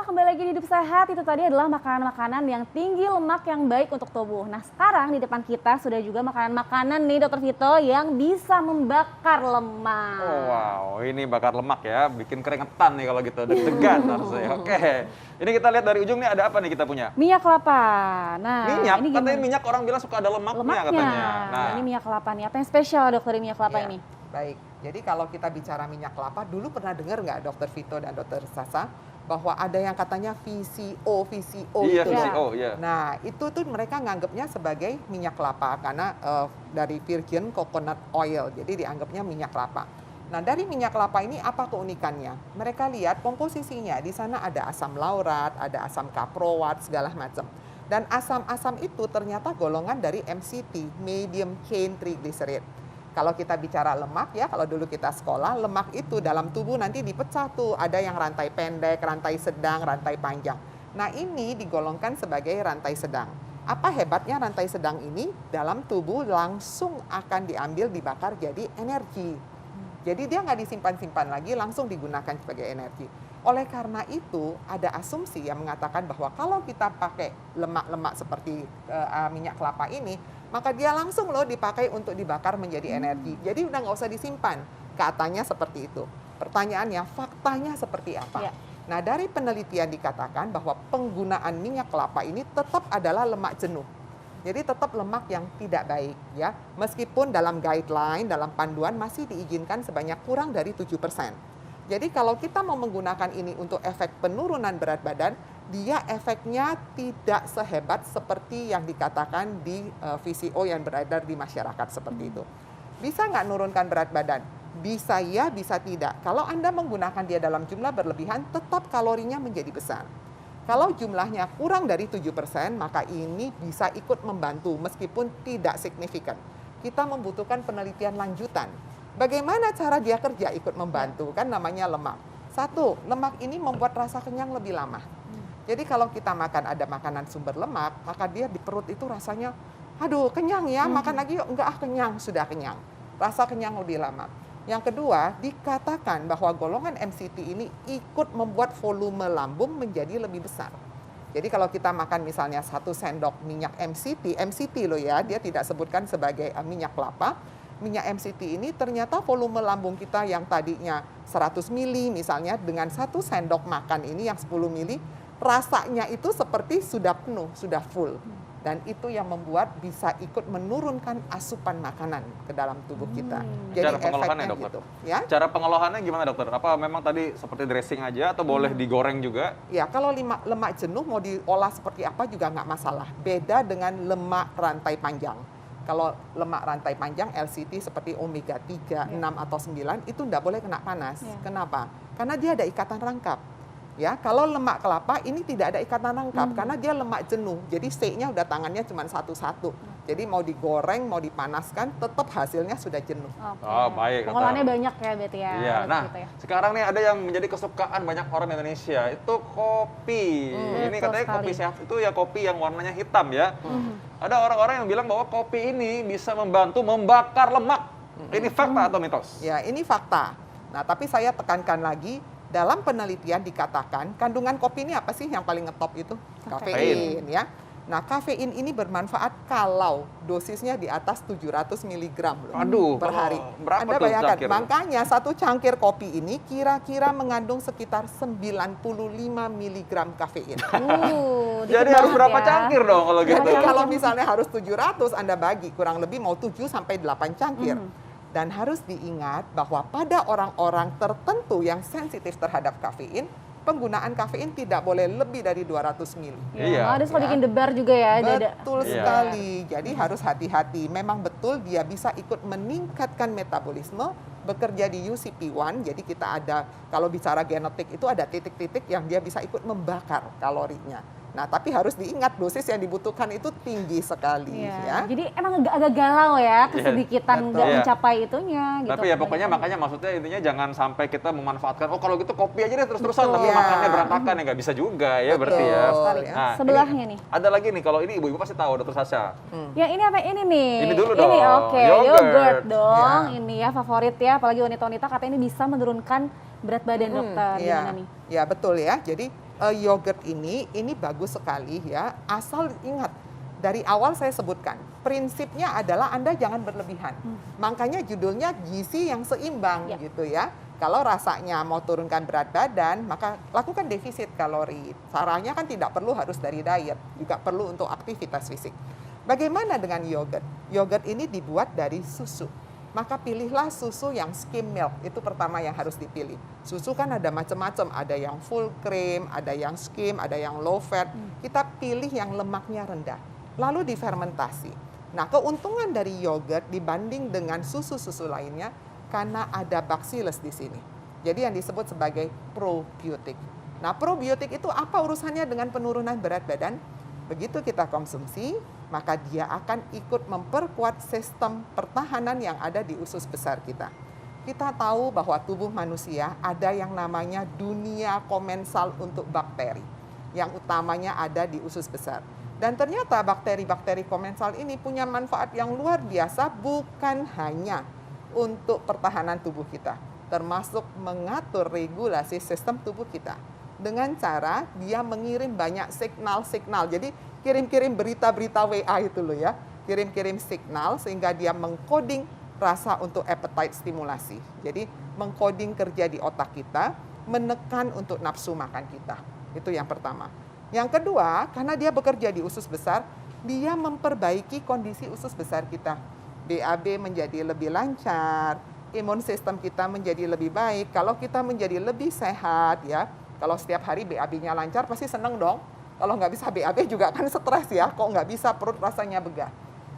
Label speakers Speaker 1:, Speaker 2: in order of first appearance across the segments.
Speaker 1: pemirsa, kembali lagi di Hidup Sehat. Itu tadi adalah makanan-makanan yang tinggi lemak yang baik untuk tubuh. Nah sekarang di depan kita sudah juga makanan-makanan nih Dokter Vito yang bisa membakar lemak.
Speaker 2: Oh wow, ini bakar lemak ya, bikin keringetan nih kalau gitu, deg-degan harusnya. Oke, ini kita lihat dari ujung nih ada apa nih kita punya?
Speaker 1: Minyak kelapa. Nah,
Speaker 2: Minyak,
Speaker 1: ini
Speaker 2: katanya
Speaker 1: gimana?
Speaker 2: minyak orang bilang suka ada lemaknya katanya.
Speaker 1: Nah, ini minyak kelapa nih. Apa yang spesial Dokter di minyak kelapa
Speaker 3: Ya,
Speaker 1: ini?
Speaker 3: baik. Jadi kalau kita bicara minyak kelapa, dulu pernah dengar nggak Dokter Vito dan Dokter Sasa bahwa ada yang katanya VCO
Speaker 2: Iya,
Speaker 3: itu
Speaker 2: VCO,
Speaker 3: loh.
Speaker 2: iya.
Speaker 3: Nah, itu tuh mereka nganggapnya sebagai minyak kelapa karena dari virgin coconut oil, jadi dianggapnya minyak kelapa. Nah, dari minyak kelapa ini apa keunikannya? Mereka lihat komposisinya, di sana ada asam laurat, ada asam kaproat, segala macam. Dan asam-asam itu ternyata golongan dari MCT, medium chain triglyceride. Kalau kita bicara lemak ya, kalau dulu kita sekolah, lemak itu dalam tubuh nanti dipecah tuh. Ada yang rantai pendek, rantai sedang, rantai panjang. Nah ini digolongkan sebagai rantai sedang. Apa hebatnya rantai sedang ini? Dalam tubuh langsung akan diambil, dibakar jadi energi. Jadi dia nggak disimpan-simpan lagi, langsung digunakan sebagai energi. Oleh karena itu ada asumsi yang mengatakan bahwa kalau kita pakai lemak-lemak seperti minyak kelapa ini, maka dia langsung loh dipakai untuk dibakar menjadi energi. Jadi udah nggak usah disimpan. Katanya seperti itu. Pertanyaannya, faktanya seperti apa?
Speaker 1: Ya.
Speaker 3: Nah dari penelitian dikatakan bahwa penggunaan minyak kelapa ini tetap adalah lemak jenuh. Jadi tetap lemak yang tidak baik ya. Meskipun dalam guideline, dalam panduan masih diizinkan sebanyak kurang dari 7%. Jadi kalau kita mau menggunakan ini untuk efek penurunan berat badan, dia efeknya tidak sehebat seperti yang dikatakan di VCO yang beredar di masyarakat seperti itu. Bisa nggak nurunkan berat badan? Bisa ya, bisa tidak. Kalau Anda menggunakan dia dalam jumlah berlebihan, tetap kalorinya menjadi besar. Kalau jumlahnya kurang dari 7%, maka ini bisa ikut membantu meskipun tidak signifikan. Kita membutuhkan penelitian lanjutan. Bagaimana cara dia kerja ikut membantu? Kan namanya lemak. Satu, lemak ini membuat rasa kenyang lebih lama. Jadi kalau kita makan ada makanan sumber lemak, maka dia di perut itu rasanya, aduh kenyang ya, makan lagi yuk. Enggak, kenyang, sudah kenyang. Rasa kenyang lebih lama. Yang kedua, dikatakan bahwa golongan MCT ini ikut membuat volume lambung menjadi lebih besar. Jadi kalau kita makan misalnya 1 sendok minyak MCT loh ya, dia tidak sebutkan sebagai minyak kelapa. Minyak MCT ini ternyata volume lambung kita yang tadinya 100 mili misalnya, dengan 1 sendok makan ini yang 10 mili, rasanya itu seperti sudah penuh, sudah full. Dan itu yang membuat bisa ikut menurunkan asupan makanan ke dalam tubuh kita. Jadi
Speaker 2: Cara pengolahannya
Speaker 3: efeknya
Speaker 2: dokter?
Speaker 3: gitu. Ya?
Speaker 2: Cara pengolahannya gimana dokter? Apa memang tadi seperti dressing aja atau boleh digoreng juga?
Speaker 3: Ya, kalau lemak jenuh mau diolah seperti apa juga nggak masalah. Beda dengan lemak rantai panjang. Kalau lemak rantai panjang LCT seperti omega 3, 6 atau 9 itu nggak boleh kena panas. Kenapa? Karena dia ada ikatan rangkap. Ya, kalau lemak kelapa ini tidak ada ikatan rangkap karena dia lemak jenuh. Jadi steaknya udah tangannya cuma satu-satu. Jadi mau digoreng, mau dipanaskan, tetap hasilnya sudah jenuh.
Speaker 1: Oke.
Speaker 2: Oh, baik, dokter.
Speaker 1: Pengolahannya banyak ya berarti ya.
Speaker 2: Iya, nah
Speaker 1: gitu ya.
Speaker 2: sekarang nih ada yang menjadi kesukaan banyak orang di Indonesia, itu kopi. Ini
Speaker 1: Betul
Speaker 2: katanya
Speaker 1: sekali.
Speaker 2: kopi sehat itu ya kopi yang warnanya hitam ya. Ada orang-orang yang bilang bahwa kopi ini bisa membantu membakar lemak. Ini fakta atau mitos?
Speaker 3: Ya, ini fakta. Nah, tapi saya tekankan lagi, dalam penelitian dikatakan kandungan kopi ini apa sih yang paling ngetop itu? Kafein ya. Nah, kafein ini bermanfaat kalau dosisnya di atas 700 mg loh,
Speaker 2: Aduh,
Speaker 3: per hari.
Speaker 2: berapa
Speaker 3: Anda
Speaker 2: tuh
Speaker 3: bayangkan,
Speaker 2: cangkir?
Speaker 3: makanya 1 cangkir kopi ini kira-kira mengandung sekitar 95 mg kafein.
Speaker 1: Dikit
Speaker 2: Jadi harus
Speaker 1: banget
Speaker 2: berapa
Speaker 1: ya.
Speaker 2: cangkir dong kalau gitu?
Speaker 3: Jadi kalau misalnya harus 700, Anda bagi kurang lebih mau 7 sampai 8 cangkir. Dan harus diingat bahwa pada orang-orang tertentu yang sensitif terhadap kafein, penggunaan kafein tidak boleh lebih dari 200 mili.
Speaker 2: Iya.
Speaker 1: Ada suka bikin debar juga ya.
Speaker 3: Betul
Speaker 2: Iya.
Speaker 3: sekali. Jadi harus hati-hati. Memang betul dia bisa ikut meningkatkan metabolisme, bekerja di UCP1. Jadi kita ada, kalau bicara genetik itu ada titik-titik yang dia bisa ikut membakar kalorinya. Nah, tapi harus diingat dosis yang dibutuhkan itu tinggi sekali ya.
Speaker 1: Jadi emang agak galau ya, kesedikitan
Speaker 3: betul.
Speaker 1: nggak
Speaker 2: Iya.
Speaker 1: mencapai itunya gitu.
Speaker 2: Tapi ya pokoknya makanya maksudnya intinya jangan sampai kita memanfaatkan, oh kalau gitu kopi aja deh terus-terusan, tapi
Speaker 3: Betul.
Speaker 2: makannya berantakan ya nggak bisa juga ya berarti ya.
Speaker 3: Betul,
Speaker 1: ya.
Speaker 2: Nah,
Speaker 1: Sebelahnya
Speaker 2: ini
Speaker 1: nih.
Speaker 2: ada lagi nih, kalau ini ibu-ibu pasti tahu Dokter Sasha.
Speaker 1: Yang ini apa ini nih?
Speaker 2: Ini dulu dong,
Speaker 1: Ini oke,
Speaker 2: yogurt.
Speaker 1: yogurt dong.
Speaker 3: Ya.
Speaker 1: Ini ya favorit ya, apalagi wanita-wanita katanya ini bisa menurunkan berat badan dokter.
Speaker 3: Iya,
Speaker 1: Gimana nih?
Speaker 3: ya betul ya. Jadi yogurt ini bagus sekali ya, asal ingat dari awal saya sebutkan, prinsipnya adalah Anda jangan berlebihan. Makanya judulnya gizi yang seimbang gitu ya. Kalau rasanya mau turunkan berat badan, maka lakukan defisit kalori. Caranya kan tidak perlu harus dari diet, juga perlu untuk aktivitas fisik. Bagaimana dengan yogurt? Yogurt ini dibuat dari susu. Maka pilihlah susu yang skim milk, itu pertama yang harus dipilih. Susu kan ada macam-macam, ada yang full cream, ada yang skim, ada yang low fat. Kita pilih yang lemaknya rendah, lalu difermentasi. Nah, keuntungan dari yogurt dibanding dengan susu-susu lainnya, karena ada bacillus di sini. Jadi yang disebut sebagai probiotik. Nah, probiotik itu apa urusannya dengan penurunan berat badan? Begitu kita konsumsi, maka dia akan ikut memperkuat sistem pertahanan yang ada di usus besar kita. Kita tahu bahwa tubuh manusia ada yang namanya dunia komensal untuk bakteri, yang utamanya ada di usus besar. Dan ternyata bakteri-bakteri komensal ini punya manfaat yang luar biasa, bukan hanya untuk pertahanan tubuh kita, termasuk mengatur regulasi sistem tubuh kita. Dengan cara dia mengirim banyak signal-signal. Jadi kirim-kirim berita-berita WA itu loh ya. Kirim-kirim signal sehingga dia mengkoding rasa untuk appetite stimulasi. Jadi mengkoding kerja di otak kita, menekan untuk nafsu makan kita. Itu yang pertama. Yang kedua, karena dia bekerja di usus besar, dia memperbaiki kondisi usus besar kita. BAB menjadi lebih lancar, imun sistem kita menjadi lebih baik. Kalau kita menjadi lebih sehat ya, kalau setiap hari BAB-nya lancar pasti seneng dong. Kalau nggak bisa BAB juga kan stres ya, kok nggak bisa perut rasanya begah.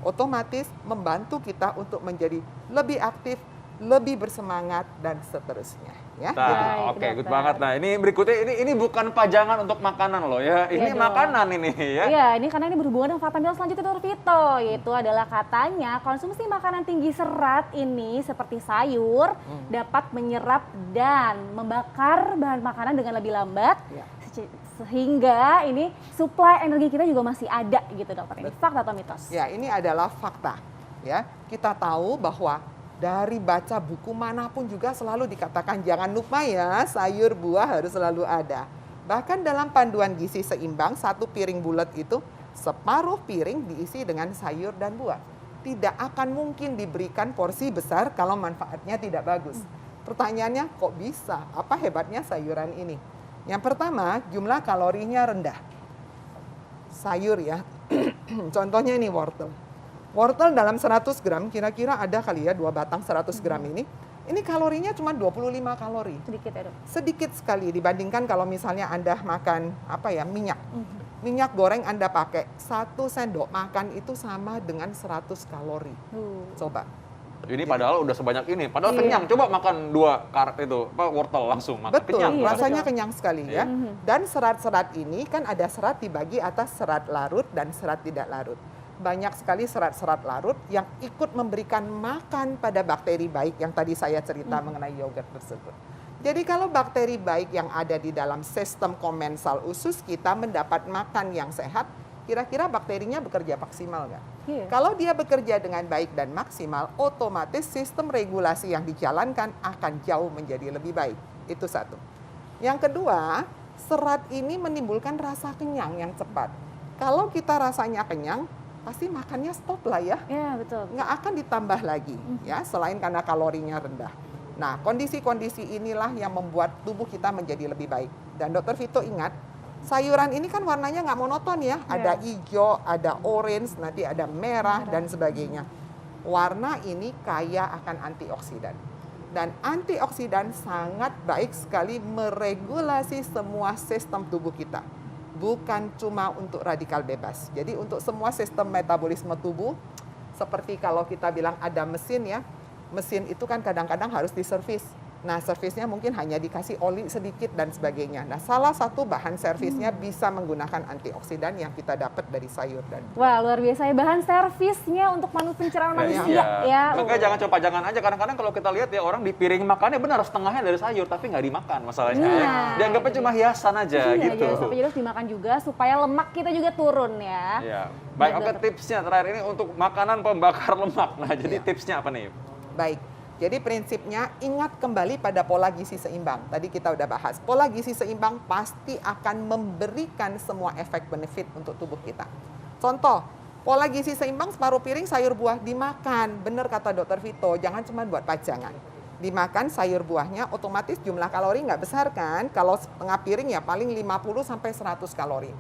Speaker 3: Otomatis membantu kita untuk menjadi lebih aktif, lebih bersemangat dan seterusnya ya.
Speaker 2: Nah, oke, good banget. Nah, ini berikutnya ini bukan pajangan untuk makanan loh ya. Ini makanan ini ya.
Speaker 1: Iya, ini karena ini berhubungan dengan fakta mitos selanjutnya Dr. Vito, yaitu adalah katanya konsumsi makanan tinggi serat ini seperti sayur dapat menyerap dan membakar bahan makanan dengan lebih lambat. Sehingga ini suplai energi kita juga masih ada gitu dokter. Ini fakta atau mitos?
Speaker 3: Ya, ini adalah fakta. Ya, kita tahu bahwa dari baca buku manapun juga selalu dikatakan jangan lupa ya sayur buah harus selalu ada. Bahkan dalam panduan gizi seimbang, 1 piring bulat itu separuh piring diisi dengan sayur dan buah. Tidak akan mungkin diberikan porsi besar kalau manfaatnya tidak bagus. Pertanyaannya kok bisa? Apa hebatnya sayuran ini? Yang pertama, jumlah kalorinya rendah. Sayur ya, contohnya ini wortel. Wortel dalam 100 gram kira-kira ada kali ya 2 batang 100 gram ini kalorinya cuma 25 kalori.
Speaker 1: Sedikit ya dok?
Speaker 3: Sedikit sekali dibandingkan kalau misalnya Anda makan minyak. Minyak goreng Anda pakai 1 sendok makan itu sama dengan 100 kalori. Coba.
Speaker 2: Ini padahal udah sebanyak ini, padahal kenyang. Coba makan 2 wortel langsung makan.
Speaker 3: Betul,
Speaker 2: kenyang.
Speaker 3: rasanya kenyang sekali ya. Dan serat-serat ini kan ada serat dibagi atas serat larut dan serat tidak larut. Banyak sekali serat-serat larut yang ikut memberikan makan pada bakteri baik yang tadi saya cerita mengenai yogurt tersebut. Jadi kalau bakteri baik yang ada di dalam sistem komensal usus kita mendapat makan yang sehat, kira-kira bakterinya bekerja maksimal nggak? Kalau dia bekerja dengan baik dan maksimal, otomatis sistem regulasi yang dijalankan akan jauh menjadi lebih baik. Itu satu. Yang kedua, serat ini menimbulkan rasa kenyang yang cepat. Kalau kita rasanya kenyang, pasti makannya stop lah ya.
Speaker 1: Iya, betul.
Speaker 3: Nggak akan ditambah lagi ya, selain karena kalorinya rendah. Nah, kondisi-kondisi inilah yang membuat tubuh kita menjadi lebih baik. Dan Dr. Vito ingat, sayuran ini kan warnanya nggak monoton ya. Ada hijau, ada orange, nanti ada merah dan sebagainya. Warna ini kaya akan antioksidan. Dan antioksidan sangat baik sekali meregulasi semua sistem tubuh kita. Bukan cuma untuk radikal bebas. Jadi untuk semua sistem metabolisme tubuh, seperti kalau kita bilang ada mesin ya, mesin itu kan kadang-kadang harus diservis. Nah, servisnya mungkin hanya dikasih oli sedikit dan sebagainya. Nah, salah satu bahan servisnya bisa menggunakan antioksidan yang kita dapat dari sayur dan buah.
Speaker 1: Wah, luar biasa ya bahan servisnya untuk pencernaan manusia ya.
Speaker 2: Makanya jangan coba jangan aja. Kadang-kadang kalau kita lihat ya orang di piring makannya benar setengahnya dari sayur tapi nggak dimakan masalahnya. Dianggapnya cuma hiasan aja gitu.
Speaker 1: Tapi harus dimakan juga supaya lemak kita juga turun ya.
Speaker 2: Iya. Baik, oke, tipsnya terakhir ini untuk makanan pembakar lemak. Nah, jadi tipsnya apa nih?
Speaker 3: Baik. Jadi prinsipnya ingat kembali pada pola gizi seimbang. Tadi kita udah bahas. Pola gizi seimbang pasti akan memberikan semua efek benefit untuk tubuh kita. Contoh, pola gizi seimbang separuh piring sayur buah dimakan. Benar kata Dokter Vito, jangan cuma buat pajangan. Dimakan sayur buahnya otomatis jumlah kalori nggak besar kan? Kalau setengah piring ya paling 50 sampai 100 kalori.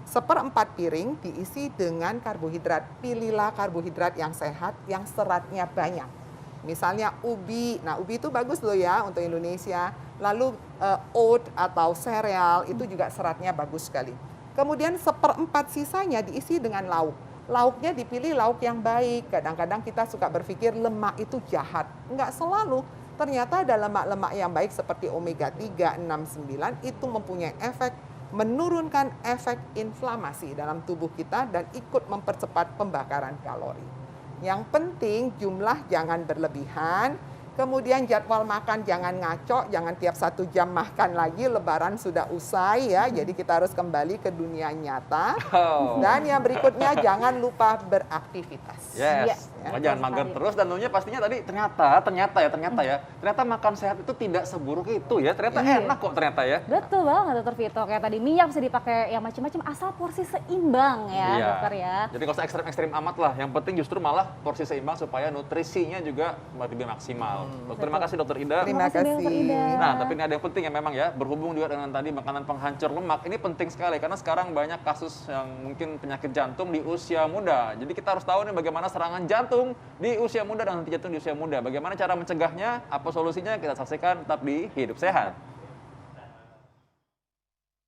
Speaker 3: Seperempat piring diisi dengan karbohidrat. Pilihlah karbohidrat yang sehat, yang seratnya banyak. Misalnya ubi, nah ubi itu bagus loh ya untuk Indonesia. Lalu oat atau sereal itu juga seratnya bagus sekali. Kemudian seperempat sisanya diisi dengan lauk. Lauknya dipilih lauk yang baik. Kadang-kadang kita suka berpikir lemak itu jahat. Enggak selalu. Ternyata ada lemak-lemak yang baik seperti omega 3, 6, 9 itu mempunyai efek menurunkan efek inflamasi dalam tubuh kita dan ikut mempercepat pembakaran kalori. Yang penting jumlah jangan berlebihan, kemudian jadwal makan jangan ngaco, jangan tiap 1 jam makan lagi, lebaran sudah usai ya, jadi kita harus kembali ke dunia nyata. Dan yang berikutnya jangan lupa beraktivitas.
Speaker 2: Yes,
Speaker 1: Ya.
Speaker 2: jangan mager terus dan tentunya pastinya tadi ternyata makan sehat itu tidak seburuk itu ya, ternyata
Speaker 1: Iya.
Speaker 2: enak kok ternyata ya.
Speaker 1: Betul banget Dokter Vito, kayak tadi minyak bisa dipakai yang macam-macam asal porsi seimbang ya
Speaker 2: Iya.
Speaker 1: dokter ya.
Speaker 2: Jadi kalau ekstrim-ekstrim amat lah, yang penting justru malah porsi seimbang supaya nutrisinya juga lebih maksimal. Terima kasih Dokter Ida.
Speaker 3: Terima
Speaker 1: Makasih,
Speaker 3: kasih.
Speaker 1: Dokter Ida.
Speaker 2: Nah, tapi ini ada yang penting ya memang ya, berhubung juga dengan tadi makanan penghancur lemak, ini penting sekali karena sekarang banyak kasus yang mungkin penyakit jantung di usia muda. Jadi kita harus tahu nih bagaimana serangan jantung di usia muda dan henti jantung di usia muda. Bagaimana cara mencegahnya, apa solusinya, kita saksikan tetap di Hidup Sehat.